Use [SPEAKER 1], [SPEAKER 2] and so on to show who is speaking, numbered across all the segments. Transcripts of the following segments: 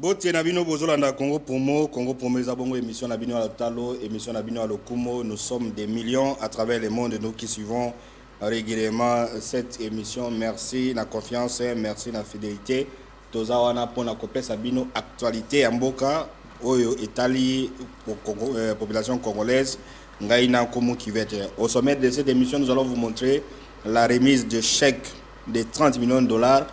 [SPEAKER 1] Bote na bino bozolanda Congo Promo ezabongo émission na bino à Talo, émission na bino à Lokumo. Nous sommes des millions à travers le monde, nous qui suivons régulièrement cette émission. Merci la confiance, merci la fidélité. Toza wana pona kopesa bino actualité ya mboka oyo Italie population congolaise ngaina komo kivete. Au sommet de cette émission, nous allons vous montrer la remise de chèques de 30 millions de dollars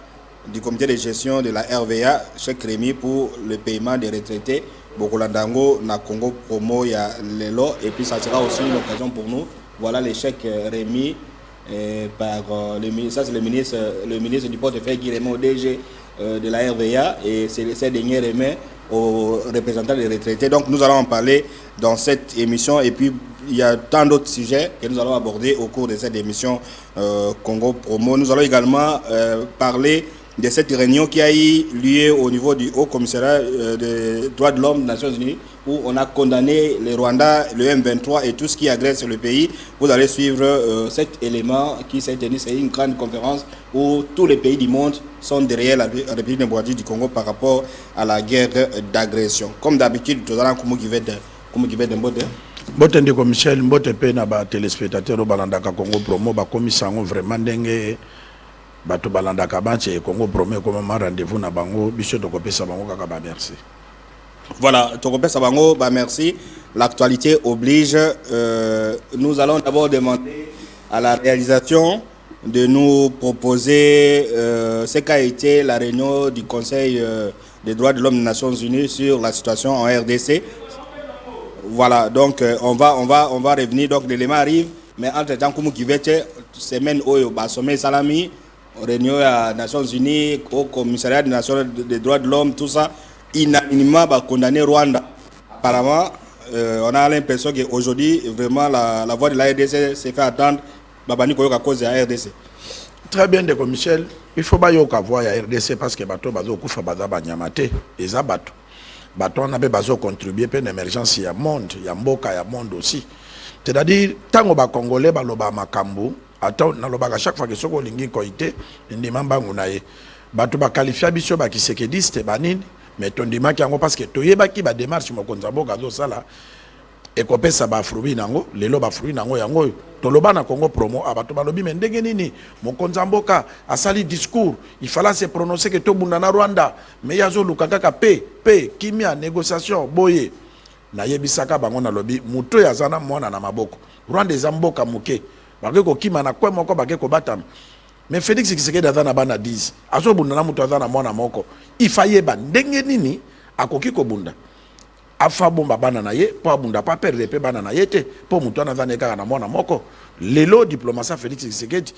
[SPEAKER 1] du comité de gestion de la RVA, chèque remis pour le paiement des retraités. Bokolandango na Congo Promo ya Lelo, et puis ça sera aussi l'occasion pour nous. Voilà les chèques remis par le ministre, ça c'est le ministre du portefeuille qui remet au DG de la RVA, et c'est ces derniers remet aux représentants des retraités. Donc nous allons en parler dans cette émission, et puis il y a tant d'autres sujets que nous allons aborder au cours de cette émission Congo Promo. Nous allons également parler de cette réunion qui a eu lieu au niveau du Haut Commissariat des droits de l'homme des Nations Unies, où on a condamné le Rwanda, le M23 et tout ce qui agresse le pays. Vous allez suivre cet élément qui s'est tenu. C'est une grande conférence où tous les pays du monde sont derrière la République démocratique du Congo par rapport à la guerre d'agression. Comme d'habitude, tout à l'heure, comment qui va être
[SPEAKER 2] Mbote ndeko Michel, mbote pe na ba téléspectateurs balandaka Congo Promo ba komisango vraiment ndenge bato balandaka banche Congo Promo comme un rendez-vous na bango biso to kopesa bango kaka ba merci.
[SPEAKER 1] Voilà, to kopesa bango ba merci. L'actualité oblige. Nous allons d'abord demander à la réalisation de nous proposer ce qu'a été la réunion du Conseil des droits de l'homme des Nations Unies sur la situation en RDC. Voilà, donc on va revenir, donc l'élément arrive, mais entre-temps, comme qui va être semaine où sommet Salami, réunion des Nations Unies, au commissariat des Nations des droits de l'homme, tout ça, unanimement condamné Rwanda. Apparemment, on a l'impression qu'aujourd'hui, vraiment, la voix de la RDC s'est fait attendre, Babani Koyo à cause de la RDC.
[SPEAKER 2] Très bien, Deko Michel, il faut pas y avoir la RDC parce que bateau bazo kufa baza banyamate, et ça bateau. Bato on a besoin contribuer pour l'émergence ya monde, ya mboka ya monde aussi. C'est-à-dire tango ba congolais ba loba makambo, ata na loba ka chaque fois que soko lingi koité, ndima mbangu na ye. Bato ba qualifier biso ba kisekediste banini, mais tondima ki yango parce que toyeba ki ba démarche mokonza mboka zo sala e kopesa ba fruit nango, lelo ba fruit nango yango toloba na Congo Promo abato balobi mais ndenge nini mokonza mboka asali discours il fallait se prononcer que to bunda na Rwanda mais yazo lukaka ka pe kimia négociation boye na yebisaka bango na lobi muto yazana mwana na maboko Rwanda ezamboka muke bakeko kima na kwa moko bakeko batama mais Félix Tshisekedi azana bana 10 azo bunda na muto azana mwana moko ifayeba ndenge nini akoki ko bunda afa bomba bana na ye po abunda pa perdre pe bana na ye te po muto na zane kaka na mwana moko lelo diplomatie Félix Tshisekedi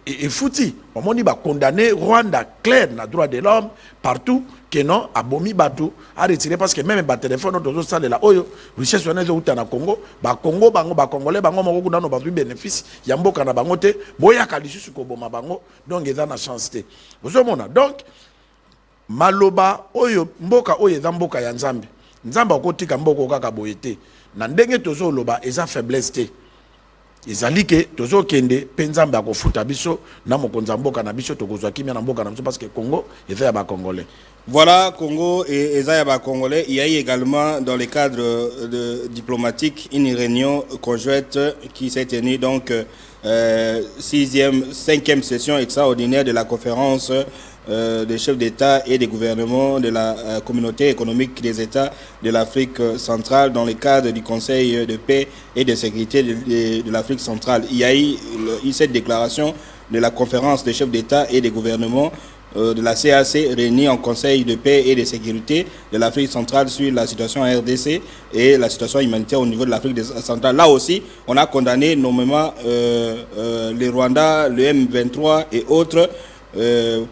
[SPEAKER 2] et fouti omoni ba condamné Rwanda clair na droit de l'homme partout que non abomi batu a retiré parce que même ba téléphone dozo salela oyo richesse wana zo uta na Congo ba Congo bango ba congolais bango moko kuna no ba bénéfice ya mboka na bango te boya kalisusu ko boma bango donc eza na chance te bozomona donc maloba oyo mboka oyo eza mboka ya Nzambe Nzamba okotika mboko kaka boye te na ndenge tozo loba eza faiblesse te ezali ke tozo kende pe Nzambe akofuta biso na mokonza mboka na biso tokozwa kimia na mboka na biso parce que Congo eza ya ba congolais.
[SPEAKER 1] Voilà, Congo et eza ya ba congolais. Il y a eu également dans le cadre diplomatique une réunion conjointe qui s'est tenue donc 5e session extraordinaire de la conférence des chefs d'État et des gouvernements de la communauté économique des États de l'Afrique centrale dans le cadre du Conseil de paix et de sécurité de l'Afrique centrale. Il y a eu cette déclaration de la conférence des chefs d'État et des gouvernements de la CAC réunis en Conseil de paix et de sécurité de l'Afrique centrale sur la situation en RDC et la situation humanitaire au niveau de l'Afrique centrale. Là aussi, on a condamné nommément le Rwanda, le M23 et autres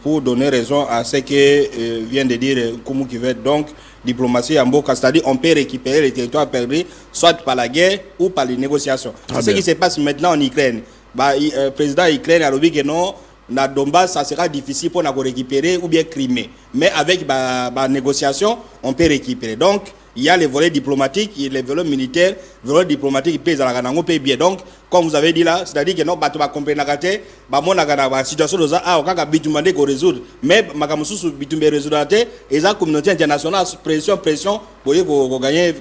[SPEAKER 1] pour donner raison à ce que vient de dire Koumou Kivet. Donc, diplomatie en Mboka, c'est-à-dire on peut récupérer les territoires perdus soit par la guerre ou par les négociations. C'est ce qui se passe maintenant en Ukraine. Le président Ukraine a dit que non, na Donbass, ça sera difficile pour nous récupérer ou bien Crimée. Mais avec la négociation, on peut récupérer. Donc, il y a les volets diplomatiques, il y a les volets militaires, les volets diplomatiques pèsent à la Ganango pays bien. Donc, comme vous avez dit là, c'est-à-dire que non, tu vas comprendre la situation de ça, ah, on a bitumandé qu'on résoudre. Mais, Makamusu, bitumé résoudre et la communauté internationale, pression, pour gagner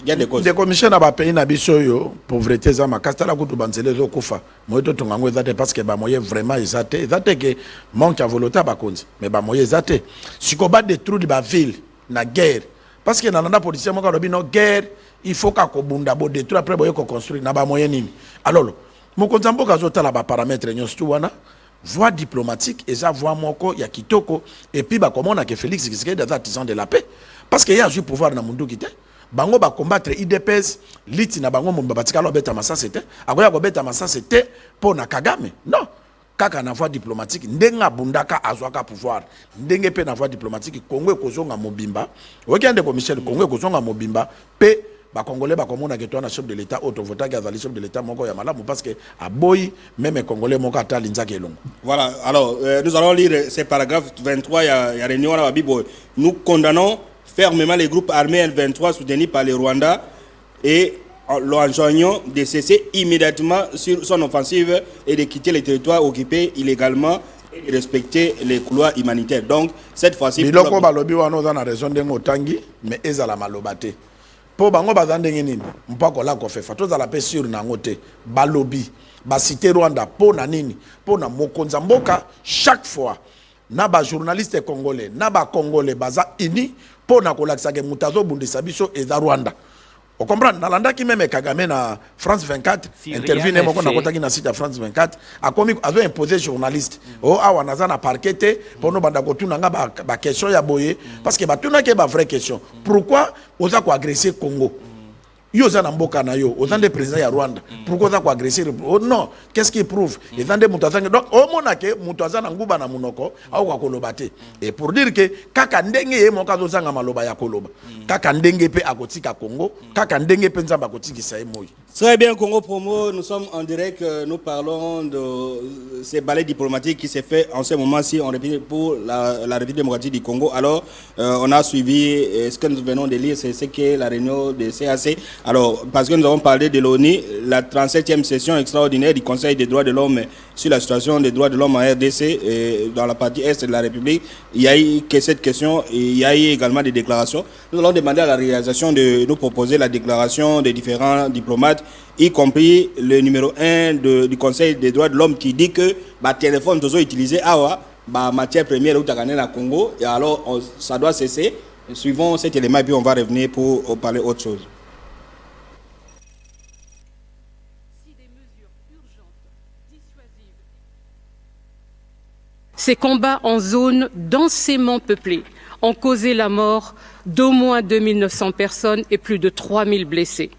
[SPEAKER 1] des causes.
[SPEAKER 2] Des commissions à pays nabisoyo, pauvreté, zama, castala kutu banzele zo kufa. Moi, tout le monde est parce que moyen vraiment exaté que manque à volonté à Bakonzi. Mais moyen exaté. Si on bat détruire la ville, la guerre, parce que dans la police, on a une guerre, il faut qu'on bunda bo détruire après qu'on construire na ba moyen nini. Alors, mon konzambo kazota la ba paramètre nyonso wana, voie diplomatique et ça voie moko ya kitoko et puis ba comment on a que Félix Tshisekedi des artisans de la paix parce qu'il y a du pouvoir na mundu kité. Bango ba combattre IDPS, liti na bango mba batika lo beta massa c'était, akoya ko beta massa c'était pour na Kagame. Non. Kaka na voie diplomatique ndenga bundaka azwaka pouvoir ndenge pe na voie diplomatique Congo kozonga mobimba okende ko Michel Congo kozonga mobimba pe ba congolais ba komona ke na chef de l'état auto vota ki azali chef de l'état moko ya malamu parce que aboyi même congolais moko atali nzaka elongo.
[SPEAKER 1] Voilà, alors nous allons lire ces paragraphes 23 ya réunion la Bible. Nous condamnons fermement les groupes armés L23 soutenus par le Rwanda et l'enjoignant de cesser immédiatement sur son offensive et de quitter les territoires occupés illégalement et de respecter les couloirs humanitaires. Donc, cette fois-ci...
[SPEAKER 2] Biloko balobi wana oza na raison ndengo tangi, mais ezala malobate. Po bango bazande nini, mpako la kofefa, toza la pe sur na ngote, balobi, basite Rwanda, po na nini, po na mokonza mboka, chaque fois, na ba journaliste congolais, na ba congolais, baza ini, po na kolakisa ke mutazo bundisa biso eza Rwanda. On comprend, Nalanda qui même Kagame na France 24, interview moko na kota ki na site France 24, a commis a imposé journaliste. Oh awa naza na parquete pour no banda ko tuna nga ba question ya boye parce que ba tuna ke ba vraie question. Pourquoi oza ko agresser Congo? Yo za na mboka na yo, oza nde président ya Rwanda. Pourquoi oza ko agresser? Oh non, qu'est-ce qui prouve? Et dans des mutazanga donc au monake mutaza na nguba na munoko au ko kolobate. Et pour dire que kaka ndenge ye moka zo zanga maloba ya koloba. Kaka ndenge pe akotika Congo, kaka ndenge pe nzamba akotiki saye moyi.
[SPEAKER 1] Très bien, Congo Promo, nous sommes en direct, nous parlons de ces balais diplomatiques qui s'est fait en ce moment-ci pour la République démocratique du Congo. Alors, on a suivi ce que nous venons de lire, c'est ce qu'est la réunion de CAC. Alors, parce que nous avons parlé de l'ONU, la 37e session extraordinaire du Conseil des droits de l'homme sur la situation des droits de l'homme en RDC, et dans la partie Est de la République, il y a eu que cette question, et il y a eu également des déclarations. Nous allons demander à la réalisation de nous proposer la déclaration des différents diplomates, y compris le numéro 1 du Conseil des droits de l'homme qui dit que le téléphone doit utiliser matière première au Congo, et alors ça doit cesser. Suivons cet élément et puis on va revenir pour parler autre chose.
[SPEAKER 3] Ces combats en zone densément peuplée ont causé la mort d'au moins 2900 personnes et plus de 3000 blessés.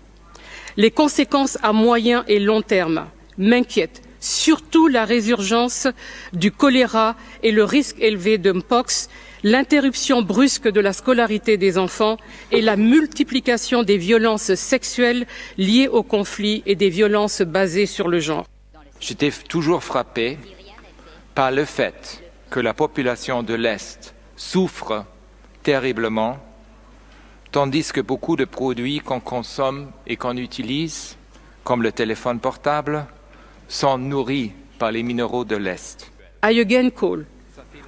[SPEAKER 3] Les conséquences à moyen et long terme m'inquiètent, surtout la résurgence du choléra et le risque élevé de Mpox, l'interruption brusque de la scolarité des enfants et la multiplication des violences sexuelles liées au conflit et des violences basées sur le genre.
[SPEAKER 4] J'étais toujours frappé par le fait que la population de l'Est souffre terriblement, tandis que beaucoup de produits qu'on consomme et qu'on utilise, comme le téléphone portable, sont nourris par les minéraux de l'Est.
[SPEAKER 3] I again call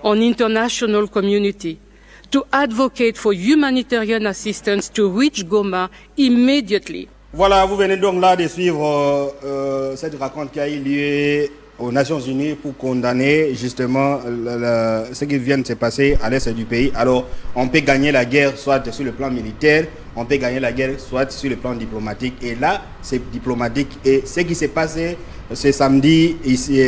[SPEAKER 3] on international community to advocate for humanitarian assistance to reach Goma immediately.
[SPEAKER 1] Voilà, vous venez donc là de suivre cette rencontre qui a eu lieu aux Nations Unies pour condamner justement ce qui vient de se passer à l'est du pays. Alors, on peut gagner la guerre soit sur le plan militaire, on peut gagner la guerre soit sur le plan diplomatique. Et là, c'est diplomatique. Et ce qui s'est passé ce samedi ici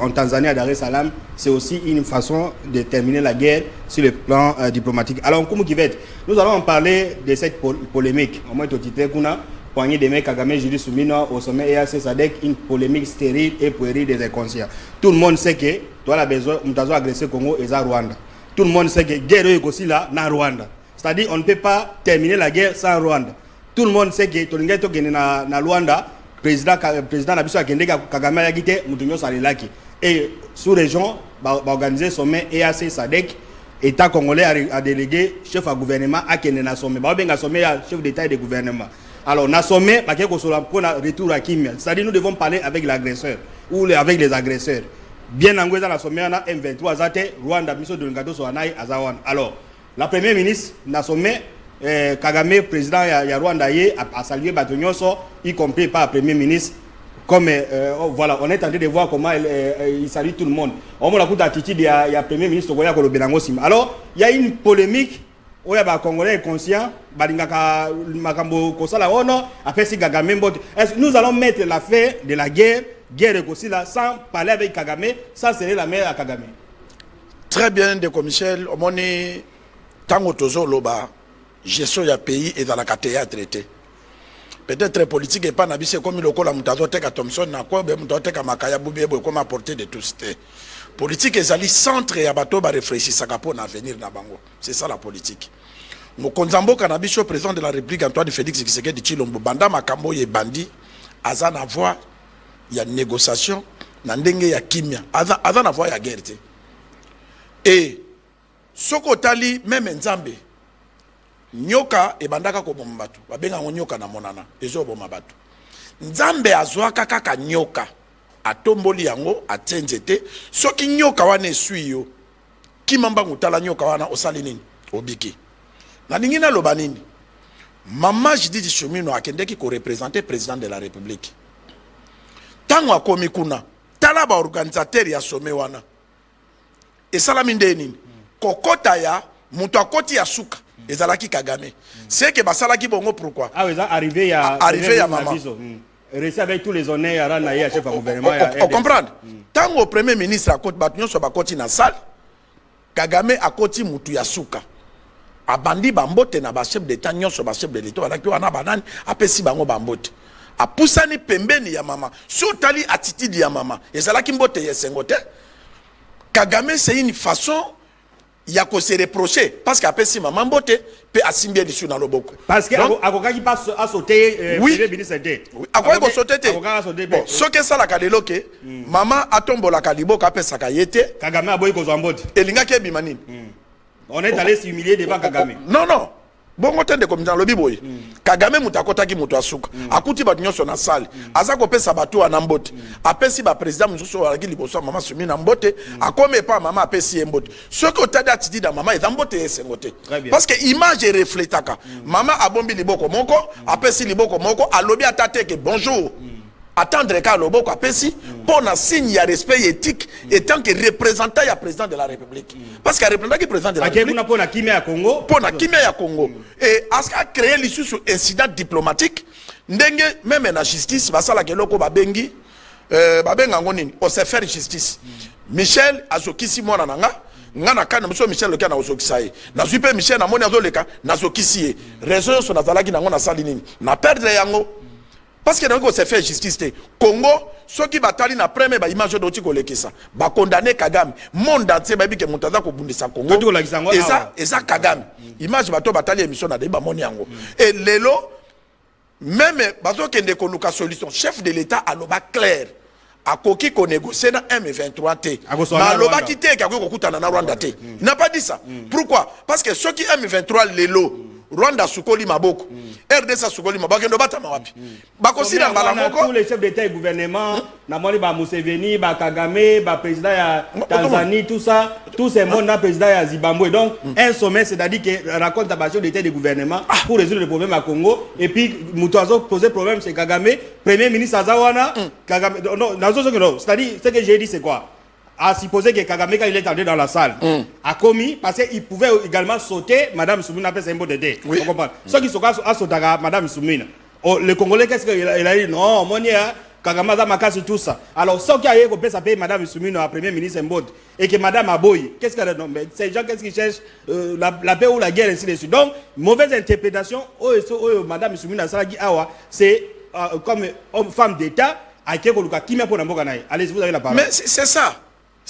[SPEAKER 1] en Tanzanie, à Dar es Salaam, c'est aussi une façon de terminer la guerre sur le plan diplomatique. Alors, comment qui va être? Nous allons en parler de cette polémique. Au moins, au titre qu'on a poigné des mecs Kagame, Julie Soumina au sommet EAC SADC, une polémique stérile et puérile des inconscients. Tout le monde sait que toi la besoin, nous avons agressé le Congo et Rwanda. Tout le monde sait que guerre est aussi là dans Rwanda. C'est-à-dire on ne peut pas terminer la guerre sans Rwanda. Tout le monde sait que Tolinga Tokene na Rwanda, président Nabiso Akende Kagame a quitté Moutinho Salilaki. Et sous région, va organiser sommet EAC SADC État congolais a délégué chef à gouvernement à Kenya sommet. Ba benga sommet chef d'état et de gouvernement. Alors na sommet ba keko sur la retour à Kimia. C'est-à-dire nous devons parler avec l'agresseur ou avec les agresseurs. Bien angoué dans la sommet na M23 azate Rwanda mission de Ngato so anai azawan. Alors la première ministre na sommet Kagame président ya Rwanda yé a salué Batonyoso y compris par premier ministre. Comme voilà, on est en train de voir comment il salue tout le monde. On a la attitude, il y a premier ministre Goya Kolobenango Sim. Alors, il y a une polémique où il y a des Congolais conscients, nous allons mettre la fin de la guerre sans parler avec Kagame, sans serrer la main à Kagame.
[SPEAKER 2] Très bien, de Michel, on est tango tozo loba, gestion du pays et dans la catégorie traité. Peut-être politique et pas nabissé comme le cola mutazoteka Thompson na quoi be mutazoteka makaya bubie comme apporter de tout c'était politique ezali centre ya bato ba réfléchir saka pour l'avenir na bango. C'est ça la politique. Mokonzambo Kanabiso président de la République Antoine Félix Tshisekedi Tshilombo banda makambo ye bandi aza na voix ya négociation na ndenge ya kimia aza na voix ya guerre. Et sokotali même Nzambe nyoka ebandaka ko bomba batu babenga nyoka na monana ezo bomba batu Nzambe azwaka kaka nyoka atomboli yango atenzete soki nyoka wana esuyo kimamba ngutala nyoka wana osali nini obiki na ningina loba nini mama Judith Chomino akendeki ko représenter président de la République tango akomi kuna tala ba organisateur ya sommet wana esalami ndeni kokota ya mutu akoti ya suka ezalaki Kagame. C'est que basalaki bongo pourquoi?
[SPEAKER 1] Ah oui, ça arrivé à maman. Réussi avec tous les honneurs à Rana chef à gouvernement.
[SPEAKER 2] On comprend. Tant au premier ministre a côté batunyo so bakoti na salle, Kagame a koti mutu ya suka. Abandi bambote na ba chef d'état nyonso ba chef de l'état balaki wana banani apesi bango bambote. A pusani pembeni ya mama. So tali attitude ya mama. Ezalaki mbote yesengote. Kagame c'est une façon il y a qu'on se reprocher parce qu'après si maman botte peut assimiler dessus dans le boko
[SPEAKER 1] parce que avocat qui passe à sauter
[SPEAKER 2] oui avocat qui sauter bon ce que ça la kaleloke maman atombo la kaliboka après ça kayete
[SPEAKER 1] Kagame aboyi ko zamboti
[SPEAKER 2] elinga ke bimanini
[SPEAKER 1] on est allé s'humilier devant Kagame
[SPEAKER 2] non bongo tende comme dans le biboy Kagame mutakota ki mutu asuka akuti ba nyonso na salle azako pesa batu ana mbote apesi ba président mususu wala ki liboso mama sumi na mbote akome pa mama apesi mbote ce que otada tidi da mama eza mbote esengote parce que image reflétaka mama abombi liboko moko apesi liboko moko alobi atate ke bonjour attendre ka loboko apesi pour na signe ya respect éthique étant que représentant ya président de la République parce que représentant qui président de la République
[SPEAKER 1] pour na kimia ya Congo
[SPEAKER 2] pour na kimia ya Congo et aska créer l'issue sur incident diplomatique ndenge même na justice basala keloko babengi babenga ngonini on sait faire justice Michel azokisi mwana nanga ngana kana mso Michel lokana ozokisa ye na zupe Michel na moni azoleka na zokisi ye raison so na zalaki nango na sali nini na perdre yango parce que dans le fait justice Congo ceux qui batali na premier ba image d'oti ko lekisa ba condamner Kagame monde entier ba bike mutaza ko bundisa Congo eza Kagame image bato batali émission na débat moni yango et lelo même bazo kende ko luka solution chef de l'état aloba clair akoki ko négocier na M23 T na aloba kité ka ko kutana na Rwanda T il n'a pas dit ça pourquoi parce que ceux qui M23 lelo Rwanda sukoli maboko RDC sukoli maboko ndo bata mawapi bakosi na mbala moko
[SPEAKER 1] tous les chefs d'état et gouvernement na moni ba Museveni ba Kagame ba président ya Tanzanie tout ça tous ces monde na président ya Zimbabwe donc un sommet c'est-à-dire que raconte ba chef d'état et de gouvernement pour résoudre le problème à Congo et puis mutoazo poser problème c'est Kagame premier ministre Azawana Kagame non c'est-à-dire ce que j'ai dit c'est quoi à supposer que Kagame, quand il est entré dans la salle, a commis, parce qu'il pouvait également sauter Madame Soumina, après c'est un mot de dé. Vous comprenez? Ceux qui sont à sauter Madame Soumina. Le Congolais, qu'est-ce qu'il a dit? Non, mon Dieu, Kagame a macassé tout ça. Alors, ceux qui a eu ça paye Madame Soumina, la première ministre Mbod, et que Madame Aboy, qu'est-ce qu'elle a dit? Ces gens, qu'est-ce qu'ils cherchent? La paix ou la guerre, ainsi de suite. Donc, mauvaise interprétation, Madame Soumina, c'est comme femme d'État, allez-y, vous avez la parole.
[SPEAKER 2] Mais c'est ça.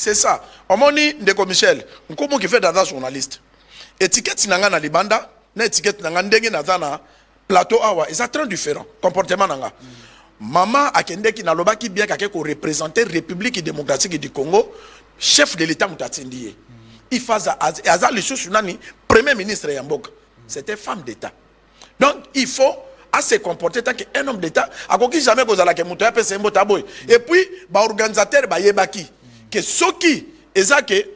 [SPEAKER 2] C'est ça. Omoni ndeko Michel, nkomo qui fait dada journaliste. Étiquette nanga na libanda, na étiquette nanga ndenge na zana plateau awa, c'est très différent comportement nanga. Maman akendeki na lobaki bien kake ko représenter République démocratique du Congo, chef de l'état mutatsindié. il faisait les choses premier ministre Yamboka. C'était femme d'État. Donc il faut à se comporter tant qu'un homme d'État. À quoi jamais cause à la kemuta peut c'est mbota boy. Et puis organisateur yebaki que ceux qui ezake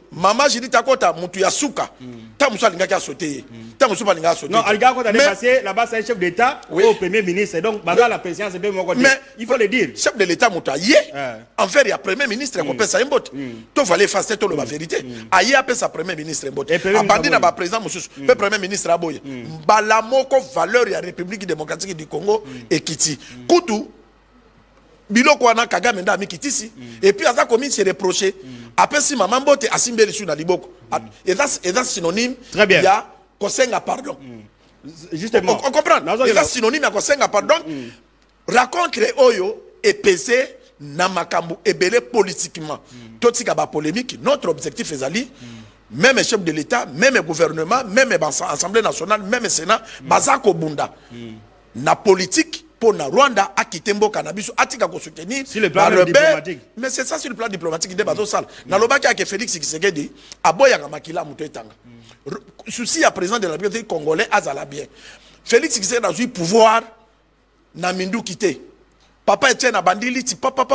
[SPEAKER 2] Maman, j'ai dit takota mutu ya suka. Ta musu alinga kia sauter. Ta musu alinga sauter.
[SPEAKER 5] Non, alinga quand on est passé là-bas c'est un chef d'État au premier ministre. Donc baga la présidence c'est bien mon côté. Mais il faut le dire.
[SPEAKER 2] Chef de l'État mutu yé. En fait il y a premier ministre qu'on peut ça imbote. To fallait faire tout la vérité. Aye appelle sa premier ministre imbote. Abandi na ba président musu. Pe premier ministre aboye. Balamoko valeur ya République démocratique du Congo et Kiti. Kutu biloko wana Kagame nda mikitisi et puis aza commis se reprocher après si maman bote asimbeli sur na liboko et that's synonyme
[SPEAKER 5] très bien
[SPEAKER 2] ya kosenga pardon
[SPEAKER 5] justement
[SPEAKER 2] on comprend et that's synonyme ya kosenga pardon rencontre oyo et pesé na makambu ebele politiquement totika ba polémique notre objectif ezali même chef de l'État même gouvernement même assemblée nationale même sénat bazako bunda na politique pour na Rwanda a quitté Mboka na biso atika ko soutenir
[SPEAKER 5] sur le plan diplomatique.
[SPEAKER 2] Mais c'est ça sur le plan diplomatique de bazo sala na lobaki ak Félix Tshisekedi aboya ka makila muto etanga souci à président de la République congolais azala bien Félix Tshisekedi a eu pouvoir na mindu quitter papa Etienne abandili ti papa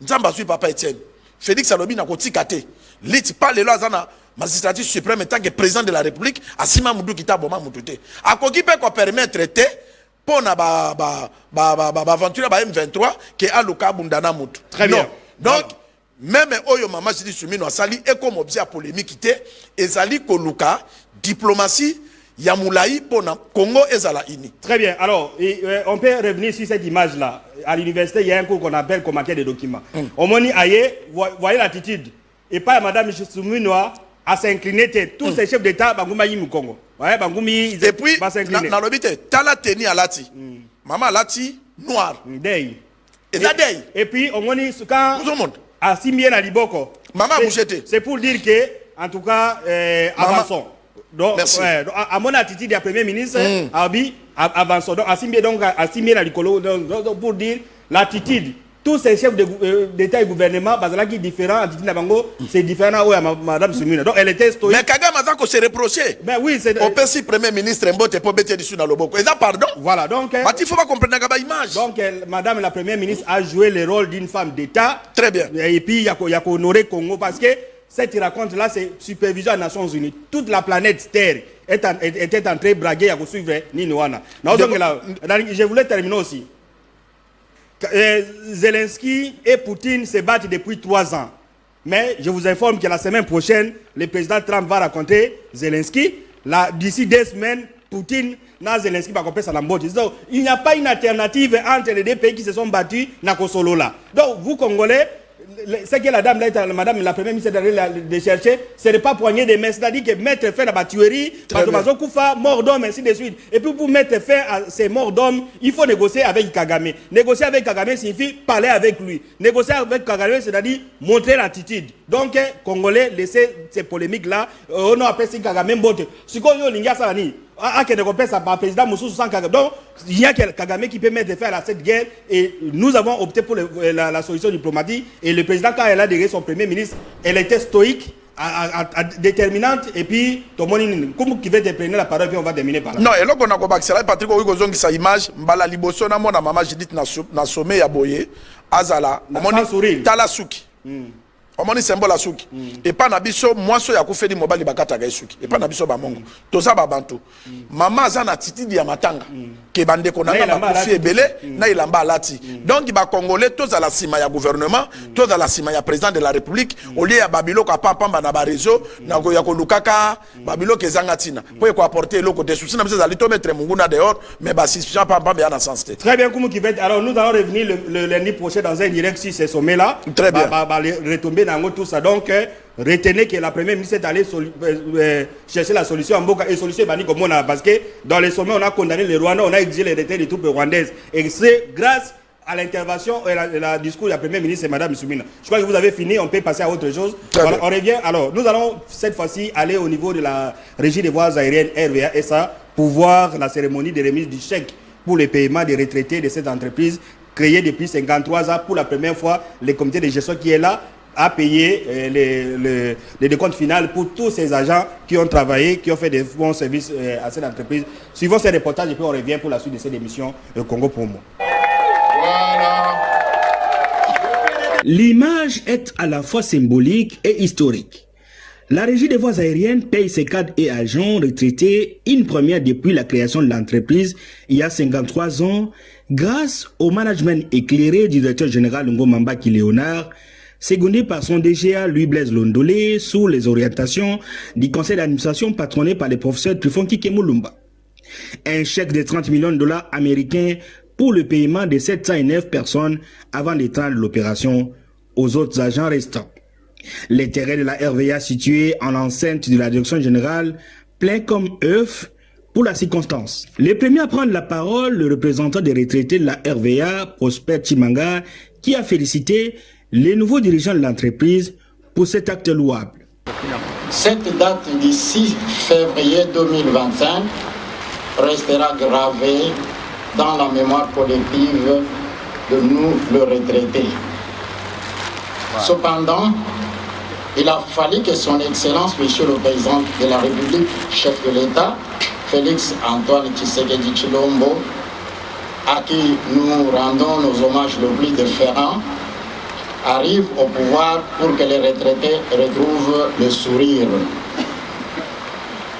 [SPEAKER 2] nzamba zui papa Etienne Félix alobi na kotika te liti pas le azana magistrature suprême tant que président de la République asima mudu kita boma mututé akoki pe ko permettre te pour na aventure ba M23 qui a le cas bundana mutu.
[SPEAKER 5] Très bien.
[SPEAKER 2] Donc même oyo mama Jidi Soumino asali et comme objet polémique té ezali koluka diplomatie ya moulayi pour na Congo ezala ini.
[SPEAKER 5] Très bien. Alors on peut revenir sur cette image là. À l'université il y a un cours qu'on appelle commentaire des documents. Au moni aye voyez l'attitude et pas madame Soumino à s'incliner tous ces chefs d'État banguma yi mu Congo. Ouais, bangumi
[SPEAKER 2] et puis na lobité tala teni alati. Maman alati noir.
[SPEAKER 5] Dey.
[SPEAKER 2] Et
[SPEAKER 5] puis on moni quand à Simien à Liboko.
[SPEAKER 2] Maman bouchete.
[SPEAKER 5] C'est pour dire que en tout cas avançons. Donc à mon attitude du premier ministre Abi avançons. Donc à Simien à Likolo donc pour dire l'attitude tous ces chefs d'État et gouvernement, qui est différent, c'est différent à Madame Soumina. Donc elle était stoïque.
[SPEAKER 2] Mais Kagame a se reproché.
[SPEAKER 5] Ben oui, c'est.
[SPEAKER 2] On peut si Premier ministre Mbote pour mettre dessus dans le boko. Et ça, pardon.
[SPEAKER 5] Voilà, donc.
[SPEAKER 2] Mais il faut pas comprendre l'image.
[SPEAKER 5] Donc, Madame la Première ministre a joué le rôle d'une femme d'État.
[SPEAKER 2] Très bien.
[SPEAKER 5] Et puis, il y a honoré Congo parce que cette raconte-là, c'est supervision des Nations Unies. Toute la planète Terre était en train de braguer à suivre Ninoana. Je voulais terminer aussi. Zelensky et Poutine se battent depuis 3 ans. Mais je vous informe que la semaine prochaine, le président Trump va rencontrer Zelensky. D'ici 2 semaines, Poutine et Zelensky va compter sa lambote. Donc, il n'y a pas une alternative entre les deux pays qui se sont battus dans Kosolo là. Donc, vous Congolais, ce que madame la première ministre de chercher, ce n'est pas poignée de main, c'est-à-dire que mettre fin à la tuerie, mort d'homme, ainsi de suite. Et puis pour mettre fin à ces morts d'hommes, il faut négocier avec Kagame. Négocier avec Kagame signifie parler avec lui. Négocier avec Kagame, c'est-à-dire montrer l'attitude. Donc, Congolais, laissez ces polémiques-là. On a appelé Kagame Mbote. Ce qu'on a dit, par président Moussou sans Kagame. Donc, il y a Kagame qui peut mettre fin à cette guerre et nous avons opté pour la solution diplomatique. Et le président, quand elle a dirigé son premier ministre, elle était stoïque, déterminante et puis tout le monde comme qui veut te prendre la parole puis on va terminer par là.
[SPEAKER 2] Non, et là on a commencé Patrick Owigo sa image, mbala liboso na mona maman Judith na sommet ya boye azala, omoni talasuki. Omoni symbole asuki et pas na biso mwaso ya kufedi mobali bakata ga suki et pas na biso ba mongo toza ba bantu mama za na attitude ya matanga ke bande ko na ba kufi ebele na ilamba alati donc ba congolais toza la sima ya gouvernement toza la sima ya président de la république au lieu ya babilo ka pamba na ba réseau na ko ya ko lukaka babilo ke zanga tina pour ko apporter loko des soucis na biso za lito mettre munguna dehors mais ba si pamba ya na sens.
[SPEAKER 5] Très bien comme qui va alors nous allons revenir le lundi prochain dans un direct sur ce sommet là.
[SPEAKER 2] Très bien.
[SPEAKER 5] Retomber tout ça. Donc, retenez que la première ministre est allée chercher la solution en Mboka et solution est comme on a parce que dans les sommets on a condamné les Rwandais, on a exigé le retrait des troupes rwandaises et c'est grâce à l'intervention et la discours de la première ministre et Madame Soumina. Je crois que vous avez fini, on peut passer à autre chose. Voilà, on revient. Alors, nous allons cette fois-ci aller au niveau de la régie des voies aériennes RVA et ça pour voir la cérémonie de remise du chèque pour le paiement des retraités de cette entreprise créée depuis 53 ans pour la première fois. Le comité de gestion qui est là à payer les décomptes finales pour tous ces agents qui ont travaillé, qui ont fait des bons services à cette entreprise. Suivons ces reportages et puis on revient pour la suite de cette émission Congo Promo.
[SPEAKER 6] Voilà.
[SPEAKER 7] L'image est à la fois symbolique et historique. La Régie des voies aériennes paye ses cadres et agents retraités une première depuis la création de l'entreprise il y a 53 ans grâce au management éclairé du directeur général Ngomambaki Léonard, secondé par son DGA Louis-Blaise Londolé sous les orientations du conseil d'administration patronné par le professeur Trifonki Kemulumba. Un chèque de 30 millions de dollars américains pour le paiement de 709 personnes avant d'étendre l'opération aux autres agents restants. Les terrains de la RVA situés en l'enceinte de la direction générale, plein comme œuf pour la circonstance. Le premier à prendre la parole, le représentant des retraités de la RVA, Prosper Chimanga, qui a félicité les nouveaux dirigeants de l'entreprise pour cet acte louable.
[SPEAKER 6] Cette date du 6 février 2025 restera gravée dans la mémoire collective de nous, le retraité. Cependant, il a fallu que son Excellence, Monsieur le Président de la République, chef de l'État, Félix Antoine Tshisekedi Tshilombo, à qui nous rendons nos hommages le plus déférents, arrive au pouvoir pour que les retraités retrouvent le sourire.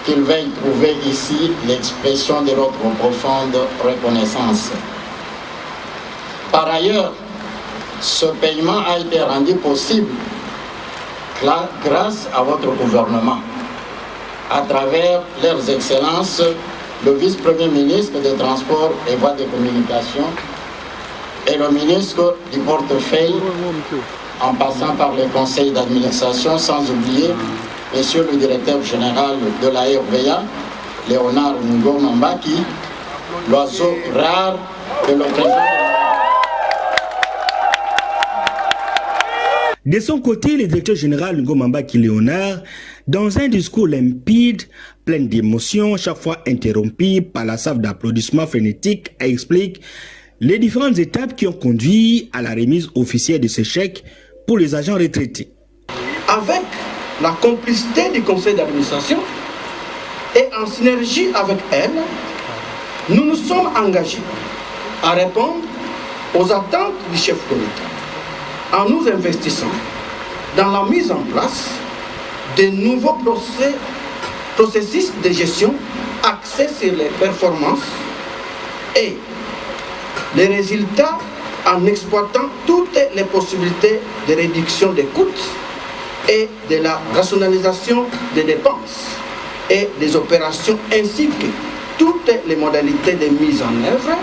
[SPEAKER 6] Qu'ils veuillent trouver ici l'expression de notre profonde reconnaissance. Par ailleurs, ce paiement a été rendu possible grâce à votre gouvernement, à travers leurs excellences, le vice-premier ministre des Transports et Voies de Communication et le ministre du Portefeuille, en passant par le conseil d'administration, sans oublier Monsieur le directeur général de la RVA, Léonard Ngomambaki, l'oiseau rare de l'opposition.
[SPEAKER 7] De son côté, le directeur général Ngomambaki Léonard, dans un discours limpide, plein d'émotions, chaque fois interrompu par la salve d'applaudissements frénétiques, explique les différentes étapes qui ont conduit à la remise officielle de ce chèque pour les agents retraités.
[SPEAKER 8] Avec la complicité du conseil d'administration et en synergie avec elle, nous nous sommes engagés à répondre aux attentes du chef de l'État en nous investissant dans la mise en place de nouveaux processus de gestion axés sur les performances et les résultats en exploitant toutes les possibilités de réduction des coûts et de la rationalisation des dépenses et des opérations ainsi que toutes les modalités de mise en œuvre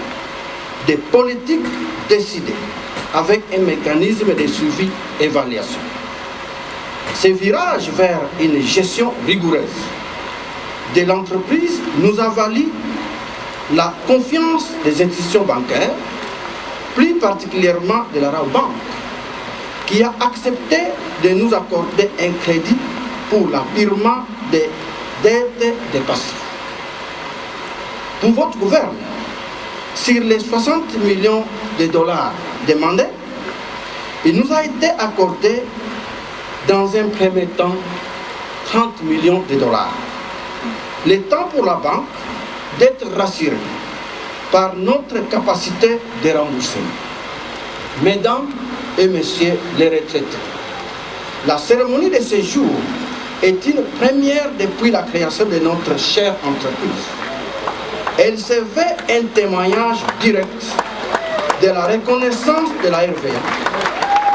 [SPEAKER 8] des politiques décidées avec un mécanisme de suivi-évaluation. Ce virage vers une gestion rigoureuse de l'entreprise nous a valu la confiance des institutions bancaires, plus particulièrement de la Rabobank, qui a accepté de nous accorder un crédit pour l'apurement des dettes des passifs. Pour votre gouvernement, sur les 60 millions de dollars demandés, il nous a été accordé dans un premier temps 30 millions de dollars. Le temps pour la banque d'être rassurée par notre capacité de remboursement. Mesdames et messieurs les retraités, la cérémonie de ce jour est une première depuis la création de notre chère entreprise. Elle se veut un témoignage direct de la reconnaissance de la RVA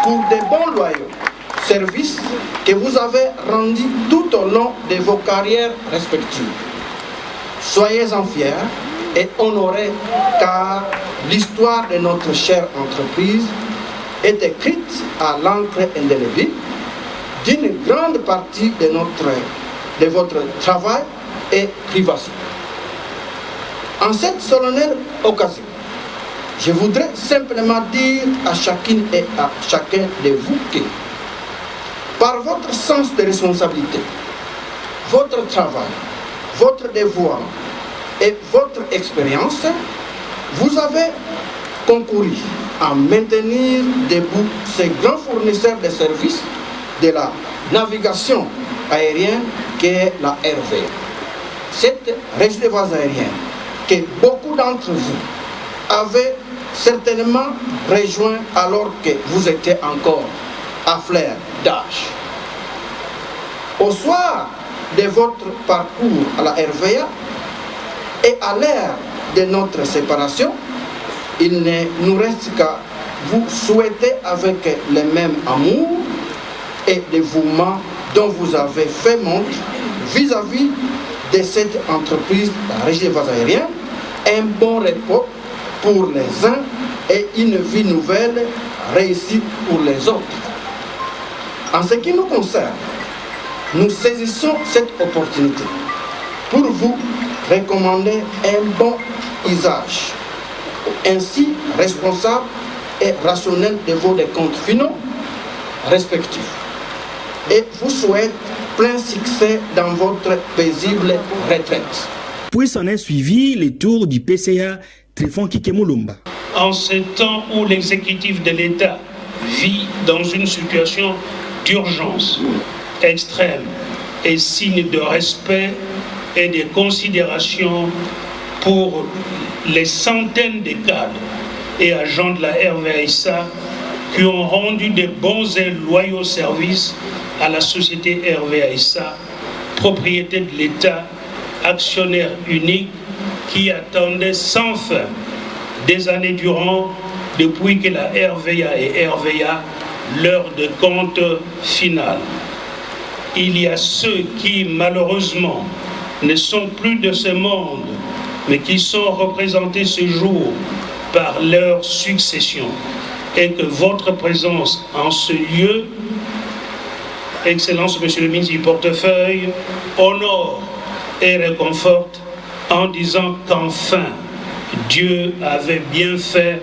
[SPEAKER 8] pour de bons loyaux services que vous avez rendus tout au long de vos carrières respectives. Soyez-en fiers et honorés car l'histoire de notre chère entreprise est écrite à l'encre indélébile d'une grande partie de votre travail et privation. En cette solennelle occasion, je voudrais simplement dire à chacune et à chacun de vous que, par votre sens de responsabilité, votre travail, votre dévouement et votre expérience, vous avez concouru à maintenir debout ces grands fournisseurs de services de la navigation aérienne qu'est la RVA. Cette régie des voies aériennes que beaucoup d'entre vous avez certainement rejoint alors que vous étiez encore à fleur d'âge. Au soir de votre parcours à la RVA et à l'ère de notre séparation, il ne nous reste qu'à vous souhaiter avec le même amour et dévouement dont vous avez fait montre vis-à-vis de cette entreprise, la Régie des voies aériennes, un bon repos pour les uns et une vie nouvelle réussie pour les autres. En ce qui nous concerne, nous saisissons cette opportunité pour vous recommander un bon usage, ainsi responsable et rationnel de vos comptes finaux respectifs. Et vous souhaite plein succès dans votre paisible retraite.
[SPEAKER 7] Puis s'en est suivi les tours du PCA Tréphon Kikemulumba.
[SPEAKER 9] En ce temps où l'exécutif de l'État vit dans une situation d'urgence extrême et signe de respect et de considération pour les centaines de cadres et agents de la RVA qui ont rendu de bons et loyaux services à la société RVA, propriété de l'État, actionnaire unique qui attendait sans fin des années durant depuis que la RVA et RVA l'heure de compte finale. Il y a ceux qui malheureusement ne sont plus de ce monde mais qui sont représentés ce jour par leur succession et que votre présence en ce lieu, Excellence Monsieur le ministre du Portefeuille, honore et réconforte en disant qu'enfin Dieu avait bien fait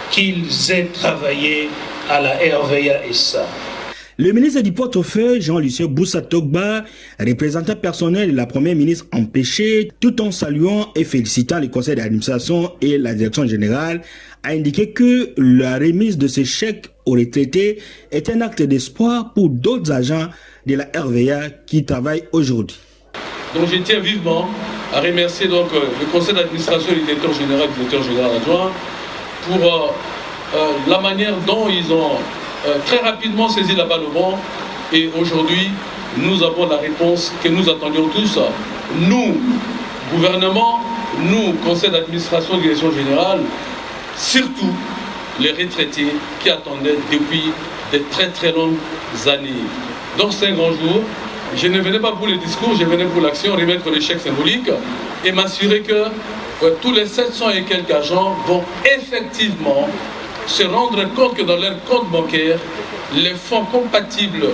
[SPEAKER 9] qu'ils aient travaillé à la RVA et ça.
[SPEAKER 7] Le ministre du Portefeuille, Jean-Lucien Boussa Togba, représentant personnel de la première ministre empêché, tout en saluant et félicitant les conseils d'administration et la direction générale, a indiqué que la remise de ce chèque aux retraités est un acte d'espoir pour d'autres agents de la RVA qui travaillent aujourd'hui.
[SPEAKER 10] Donc je tiens vivement à remercier donc, le conseil d'administration et le directeur général adjoint pour la manière dont ils ont très rapidement saisi la balle au bon. Et aujourd'hui, nous avons la réponse que nous attendions tous. Nous, gouvernement, nous, conseil d'administration et direction générale, surtout les retraités qui attendaient depuis de très très longues années. Donc c'est un grand jour. Je ne venais pas pour le discours, je venais pour l'action, remettre les chèques symboliques et m'assurer que tous les 700 et quelques agents vont effectivement se rendre compte que dans leur compte bancaire, les fonds compatibles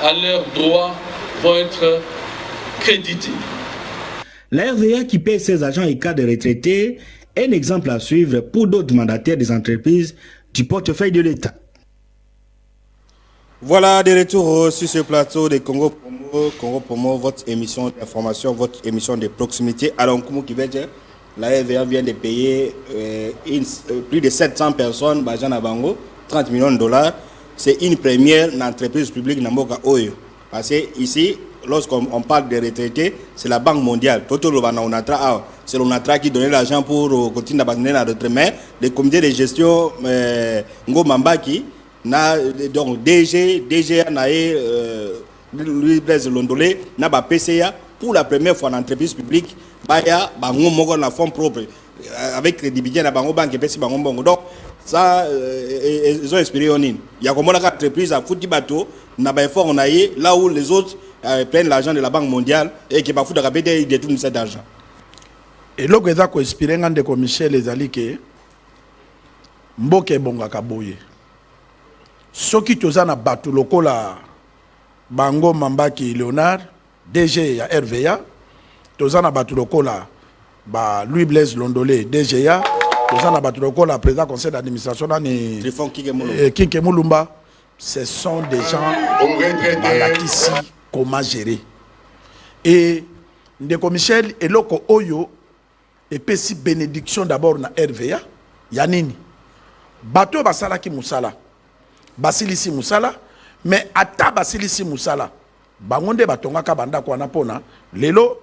[SPEAKER 10] à leurs droits vont être crédités.
[SPEAKER 7] La RVA qui paie ses agents et cadres retraités est un exemple à suivre pour d'autres mandataires des entreprises du portefeuille de l'État.
[SPEAKER 1] Voilà, de retour sur ce plateau de Congo Pomo, votre émission d'information, votre émission de proximité. Alors, comment qui va dire, la RVA vient de payer plus de 700 personnes, Bajan Abango, 30 millions de dollars. C'est une première entreprise publique Namboka Oyo. Parce que ici, lorsqu'on parle de retraités, c'est la Banque mondiale. C'est l'ONATRA qui donnait l'argent pour continuer à abandonner la retraite. Mais le comité de gestion Ngo Mambaki, donc DG Louis Blaise Londolé, n'a pas PCA pour la première fois en entreprise publique. Baya, bango mogo na fonds propres avec crédibilité na bango banque pesi bango bongo. Donc ça ils ont inspiré on in. Il y a comme une entreprise à foutre bateau na ba effort on a là où les autres prennent l'argent de la Banque mondiale et qui ba foutre rapide ils détournent cet argent.
[SPEAKER 2] Et là que ça ko inspiré ngande ko Michel ezali ke mboke bonga kaboye. Soki toza na bateau lokola Bango Mambaki Léonard DG ya RVA tozana bateau lokola ba Louis Blaise Londolé DGA tozana bateau lokola président conseil d'administration ni
[SPEAKER 1] Tréphon
[SPEAKER 2] Kikemulumba. Ce sont des gens balakisi comment gérer et ndeko Michel eloko oyo epesi bénédiction d'abord na RVA ya nini bateau basalaki musala basilisi musala mais ata basilisi musala bangonde batongaka bandako wana pona lelo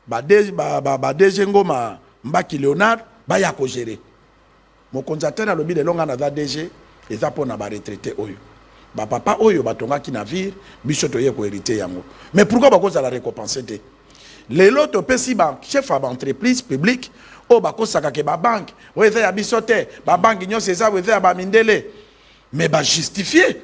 [SPEAKER 2] ba DG Ngoma Mbaki Léonard baya ko gérer mokonzi atena lobi lelo nga na za DG eza pona ba retraité oyo ba papa oyo batongaki navire biso toye ko hériter yango mais pourquoi bakoza la récompenser te lelo to pesi ba chef ba entreprise publique o bakosaka ke ba banque o eza ya biso te ba banque nyonso eza eza ya ba mindele mais ba justifier